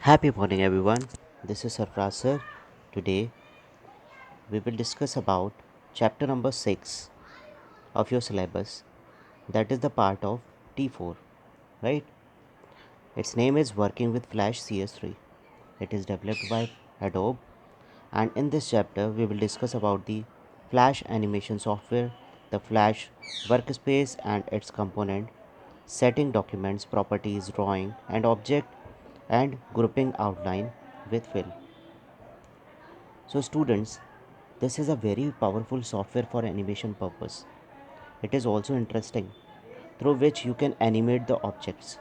Happy morning, everyone. This is Sarfraz sir. Today we will discuss about chapter number 6 of your syllabus. That is the part of T4, right? Its name is Working with Flash CS3. It is developed by Adobe, and in this chapter we will discuss about the Flash animation software, the Flash workspace and its component, setting documents, properties, drawing and object, and grouping outline with fill. So students, this is a very powerful software for animation purpose. It is also interesting through which you can animate the objects.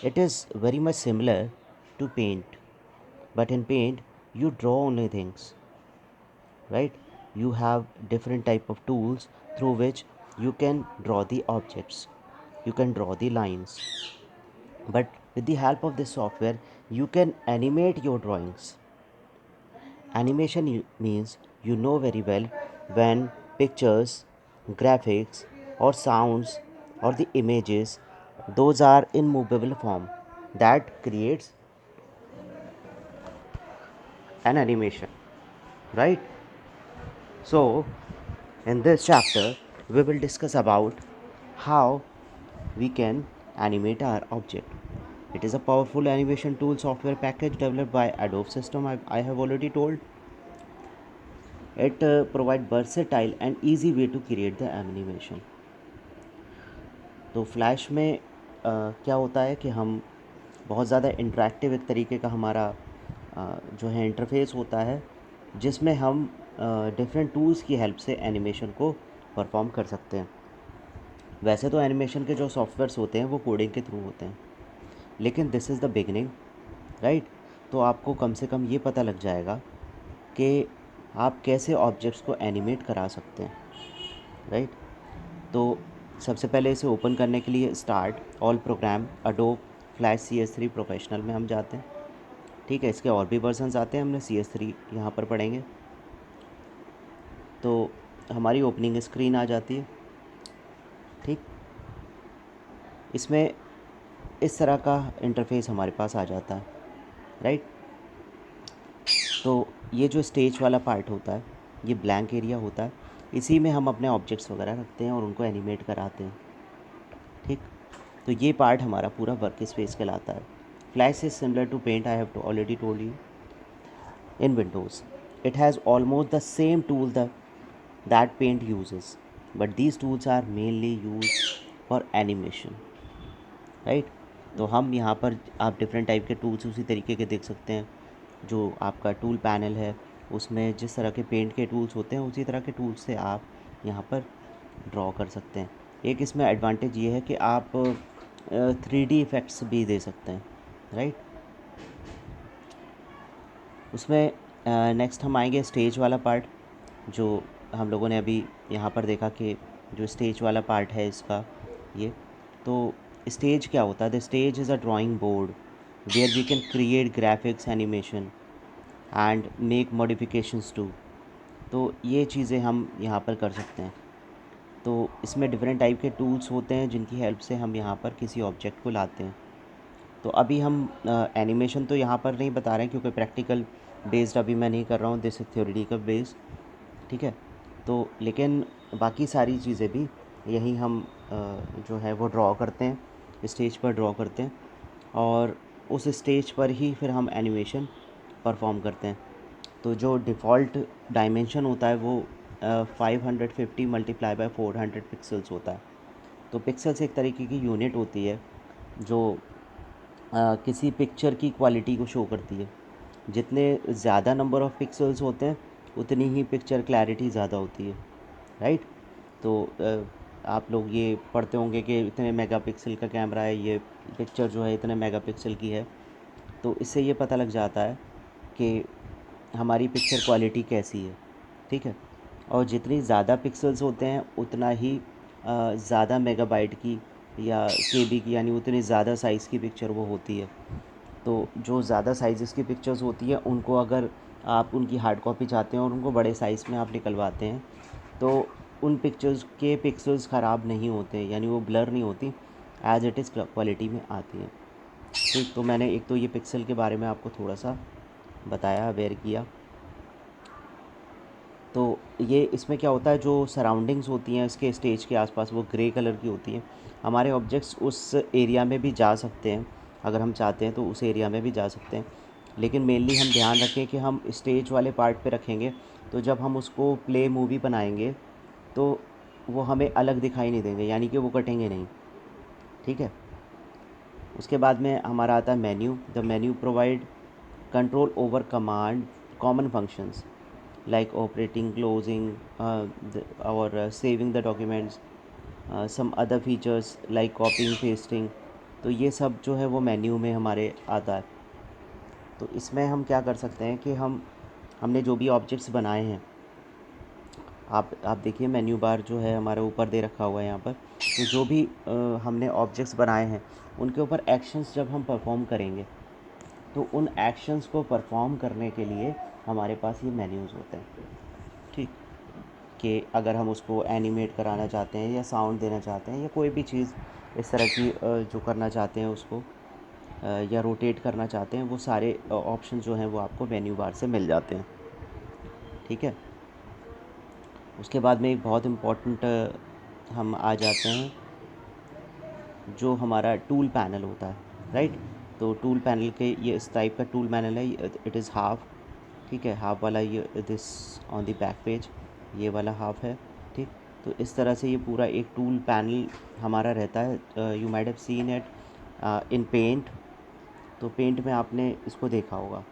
It is very much similar to paint, but in paint you draw only things, right? You have different type of tools through which you can draw the objects. You can draw the lines. But with the help of this software, you can animate your drawings. Animation means you know very well when pictures, graphics, or sounds or the images, those are in movable form, that creates an animation, right? So in this chapter we will discuss about how we can animate our object. It is a powerful animation tool software package developed by Adobe System. I have already told. It provide versatile and easy way to create the animation. तो flash में क्या होता है कि हम बहुत ज़्यादा interactive एक तरीके का हमारा जो है इंटरफेस होता है, जिसमें हम डिफरेंट टूल्स की हेल्प से एनिमेशन को परफॉर्म कर सकते हैं. वैसे तो एनिमेशन के जो सॉफ्टवेयर्स होते हैं वो कोडिंग के थ्रू होते हैं, लेकिन this is the beginning, right? तो आपको कम से कम ये पता लग जाएगा कि आप कैसे ऑब्जेक्ट्स को एनिमेट करा सकते हैं, राइट? तो सबसे पहले इसे ओपन करने के लिए start all programme Adobe flash CS3 professional में हम जाते हैं. ठीक है, इसके और भी वर्जन्स आते हैं, हमने CS3 यहाँ पर पढ़ेंगे. तो हमारी ओपनिंग स्क्रीन आ जाती है. ठीक, इसमें इस तरह का इंटरफेस हमारे पास आ जाता है, राइट? तो ये जो स्टेज वाला पार्ट होता है, ये ब्लैंक एरिया होता है. इसी में हम अपने ऑब्जेक्ट्स वगैरह रखते हैं और उनको एनिमेट कराते हैं. ठीक, तो ये पार्ट हमारा पूरा वर्क स्पेस कहलाता है. Flash is similar to paint, I have already told you. In Windows, it has almost the same tool that Paint uses, but these tools are mainly used for animation, right? तो हम यहाँ पर आप different type के tools उसी तरीके के देख सकते हैं. जो आपका टूल पैनल है उसमें जिस तरह के पेंट के टूल्स होते हैं उसी तरह के टूल्स से आप यहाँ पर ड्रॉ कर सकते हैं. एक इसमें एडवांटेज ये है कि आप 3D इफ़ेक्ट्स भी दे सकते हैं, राइट? उसमें नेक्स्ट हम आएंगे स्टेज वाला पार्ट. जो हम लोगों ने अभी यहाँ पर देखा कि जो स्टेज वाला पार्ट है इसका, ये तो स्टेज क्या होता है? The stage is a drawing board where we can create graphics, animation and make modifications too. तो ये चीज़ें हम यहाँ पर कर सकते हैं. तो इसमें डिफरेंट टाइप के टूल्स होते हैं जिनकी हेल्प से हम यहाँ पर किसी ऑब्जेक्ट को लाते हैं. तो अभी हम एनिमेशन तो यहाँ पर नहीं बता रहे हैं क्योंकि प्रैक्टिकल बेस्ड अभी मैं नहीं कर रहा हूँ, दिस इज थ्योरेटिकल बेस्ड. ठीक है, तो लेकिन बाकी सारी चीज़ें भी यही हम जो है वो ड्रॉ करते हैं, स्टेज पर ड्रॉ करते हैं और उस स्टेज पर ही फिर हम एनिमेशन परफॉर्म करते हैं. तो जो डिफ़ॉल्ट डायमेंशन होता है वो 550 मल्टीप्लाई बाय 400 पिक्सल्स होता है. तो पिक्सल्स एक तरीके की यूनिट होती है जो किसी पिक्चर की क्वालिटी को शो करती है. जितने ज़्यादा नंबर ऑफ़ पिक्सल्स होते हैं उतनी ही पिक्चर क्लैरिटी ज़्यादा होती है, राइट? तो आप लोग ये पढ़ते होंगे कि इतने मेगापिक्सल का कैमरा है, ये पिक्चर जो है इतने मेगापिक्सल की है. तो इससे ये पता लग जाता है कि हमारी पिक्चर क्वालिटी कैसी है. ठीक है, और जितनी ज़्यादा पिक्सल्स होते हैं उतना ही ज़्यादा मेगाबाइट की या केबी की, यानी उतनी ज़्यादा साइज़ की पिक्चर वो होती है. तो जो ज़्यादा साइज़ की पिक्चर्स होती है उनको अगर आप उनकी हार्ड कॉपी चाहते हैं और उनको बड़े साइज़ में आप निकलवाते हैं तो उन पिक्चर्स के पिक्सल्स ख़राब नहीं होते, यानी वो ब्लर नहीं होती, एज इट इज़ क्वालिटी में आती है. ठीक, तो मैंने एक तो ये पिक्सल के बारे में आपको थोड़ा सा बताया, अवेयर किया। तो ये इसमें क्या होता है, जो सराउंडिंग्स होती हैं इसके स्टेज के आसपास वो ग्रे कलर की होती हैं। हमारे ऑब्जेक्ट्स उस एरिया में भी जा सकते हैं, अगर हम चाहते हैं तो उस एरिया में भी जा सकते हैं, लेकिन मेनली हम ध्यान रखें कि हम स्टेज वाले पार्ट पे रखेंगे। तो जब हम उसको प्ले मूवी बनाएंगे तो वो हमें अलग दिखाई नहीं देंगे, यानी कि वो कटेंगे नहीं। ठीक है। उसके बाद में हमारा आता है menu. The menu provide control over command common functions like operating, closing, or saving the documents, some other features like copying, pasting। तो ये सब जो है वो मेन्यू में हमारे आता है। तो इसमें हम क्या कर सकते हैं कि हमने जो भी ऑब्जेक्ट्स बनाए हैं, आप देखिए मेन्यू बार जो है हमारे ऊपर दे रखा हुआ है यहाँ पर। तो जो भी हमने ऑब्जेक्ट्स बनाए हैं उनके ऊपर एक्शंस जब हम परफॉर्म करेंगे तो उन एक्शंस को परफॉर्म करने के लिए हमारे पास ये मेन्यूज़ होते हैं। ठीक, कि अगर हम उसको एनिमेट कराना चाहते हैं या साउंड देना चाहते हैं या कोई भी चीज़ इस तरह की जो करना चाहते हैं उसको या रोटेट करना चाहते हैं, वो सारे ऑप्शन जो हैं वो आपको मेन्यू बार से मिल जाते हैं। ठीक है। उसके बाद में एक बहुत इम्पोर्टेंट हम आ जाते हैं, जो हमारा टूल पैनल होता है, राइट। तो टूल पैनल के ये इस टाइप का टूल पैनल है, इट इज़ हाफ। ठीक है, हाफ वाला ये this on the back page, ये वाला हाफ है। ठीक, तो इस तरह से ये पूरा एक टूल पैनल हमारा रहता है। You might have seen it in paint. तो पेंट में आपने इसको देखा होगा।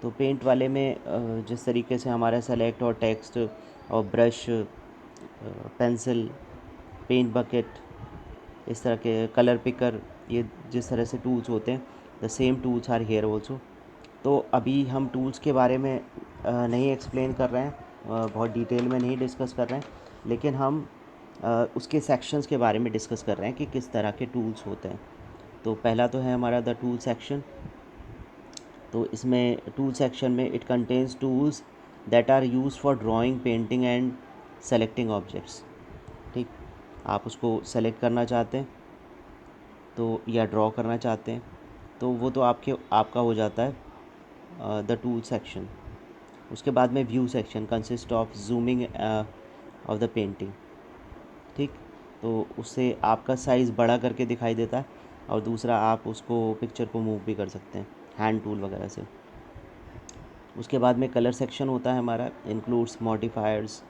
तो पेंट वाले में जिस तरीके से हमारा सेलेक्ट और टेक्स्ट और ब्रश, पेंसिल, पेंट बकेट, इस तरह के कलर पिकर, ये जिस तरह से टूल्स होते हैं, the same tools are here also. तो अभी हम टूल्स के बारे में नहीं एक्सप्लेन कर रहे हैं, बहुत डिटेल में नहीं डिस्कस कर रहे हैं, लेकिन हम उसके सेक्शंस के बारे में डिस्कस कर रहे हैं कि किस तरह के टूल्स होते हैं। तो पहला तो है हमारा द टूल सेक्शन। तो इसमें टूल सेक्शन में it contains tools that are use for drawing, painting and selecting objects. ठीक, आप उसको सेलेक्ट करना चाहते हैं तो या ड्रॉ करना चाहते हैं तो वो तो आपका हो जाता है द टूल सेक्शन। उसके बाद में view section consist of zooming of the painting. ठीक, तो उससे आपका साइज़ बड़ा करके दिखाई देता है, और दूसरा आप उसको पिक्चर को मूव भी कर सकते हैं हैंड टूल वगैरह से। उसके बाद में कलर सेक्शन होता है हमारा, includes modifiers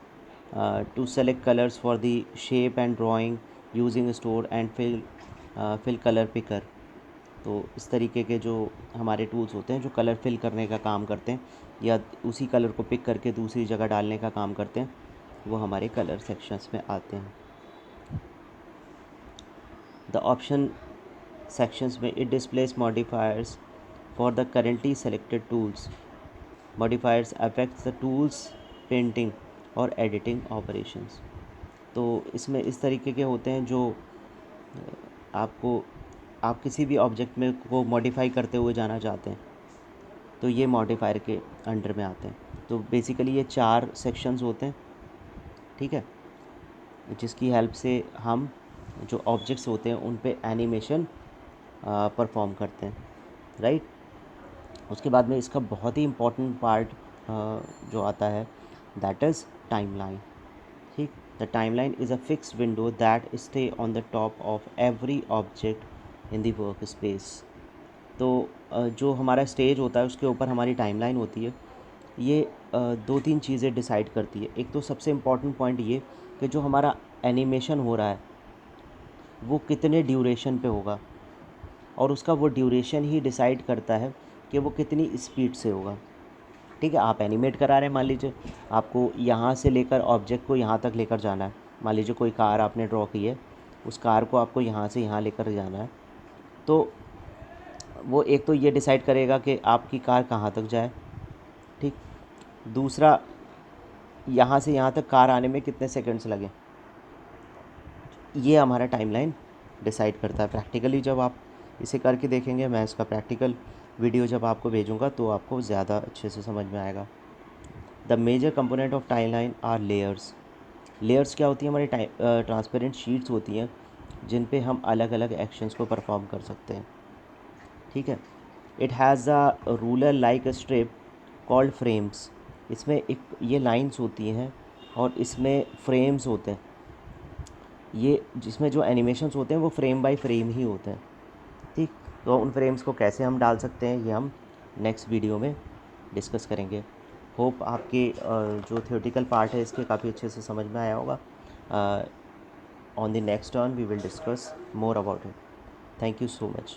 to select colours for the shape and drawing using store and fill colour picker. तो इस तरीके के जो हमारे टूल्स होते हैं जो कलर फिल करने का काम करते हैं या उसी कलर को पिक करके दूसरी जगह डालने का काम करते हैं, वो हमारे कलर सेक्शंस में आते हैं। द ऑप्शन सेक्शंस में it displace modifiers for the currently selected tools. Modifiers affects the tools painting और एडिटिंग ऑपरेशंस। तो इसमें इस तरीके के होते हैं जो आपको आप किसी भी ऑब्जेक्ट में को मॉडिफाई करते हुए जाना चाहते हैं तो ये मॉडिफायर के अंडर में आते हैं। तो बेसिकली ये 4 सेक्शंस होते हैं। ठीक है, जिसकी हेल्प से हम जो ऑब्जेक्ट्स होते हैं उन पे एनिमेशन परफॉर्म करते हैं, राइट। उसके बाद में इसका बहुत ही इम्पोर्टेंट पार्ट जो आता है, दैट इज़ टाइमलाइन। ठीक, the timeline is a fixed window that stay on the top of every object in the work space. तो जो हमारा स्टेज होता है उसके ऊपर हमारी टाइमलाइन होती है। ये 2-3 चीज़ें डिसाइड करती है। एक तो सबसे इम्पॉर्टेंट पॉइंट ये कि जो हमारा एनिमेशन हो रहा है वो कितने ड्यूरेशन पे होगा, और उसका वो ड्यूरेशन ही डिसाइड करता है कि वो कितनी स्पीड से होगा। ठीक है, आप एनिमेट करा रहे हैं, मान लीजिए आपको यहाँ से लेकर ऑब्जेक्ट को यहाँ तक लेकर जाना है। मान लीजिए कोई कार आपने ड्रॉ की है, उस कार को आपको यहाँ से यहाँ लेकर जाना है। तो वो एक तो ये डिसाइड करेगा कि आपकी कार कहाँ तक जाए। ठीक, दूसरा यहाँ से यहाँ तक कार आने में कितने सेकंड्स लगे, ये हमारा टाइमलाइन डिसाइड करता है। प्रैक्टिकली जब आप इसे करके देखेंगे, मैं इसका प्रैक्टिकल वीडियो जब आपको भेजूँगा तो आपको ज़्यादा अच्छे से समझ में आएगा। The major component of timeline are layers. Layers क्या होती है, हमारी ट्रांसपेरेंट शीट्स होती हैं जिन पे हम अलग अलग एक्शंस को परफॉर्म कर सकते हैं। ठीक है। It has a ruler like a strip called frames. इसमें एक ये लाइंस होती हैं और इसमें फ्रेम्स होते हैं। ये जिसमें जो एनिमेशंस होते हैं वो फ्रेम बाय फ्रेम ही होते हैं। ठीक, तो उन फ्रेम्स को कैसे हम डाल सकते हैं ये हम नेक्स्ट वीडियो में डिस्कस करेंगे। होप आपके जो थियोरेटिकल पार्ट है इसके काफ़ी अच्छे से समझ में आया होगा। On the next turn we will discuss more about it. Thank you so much.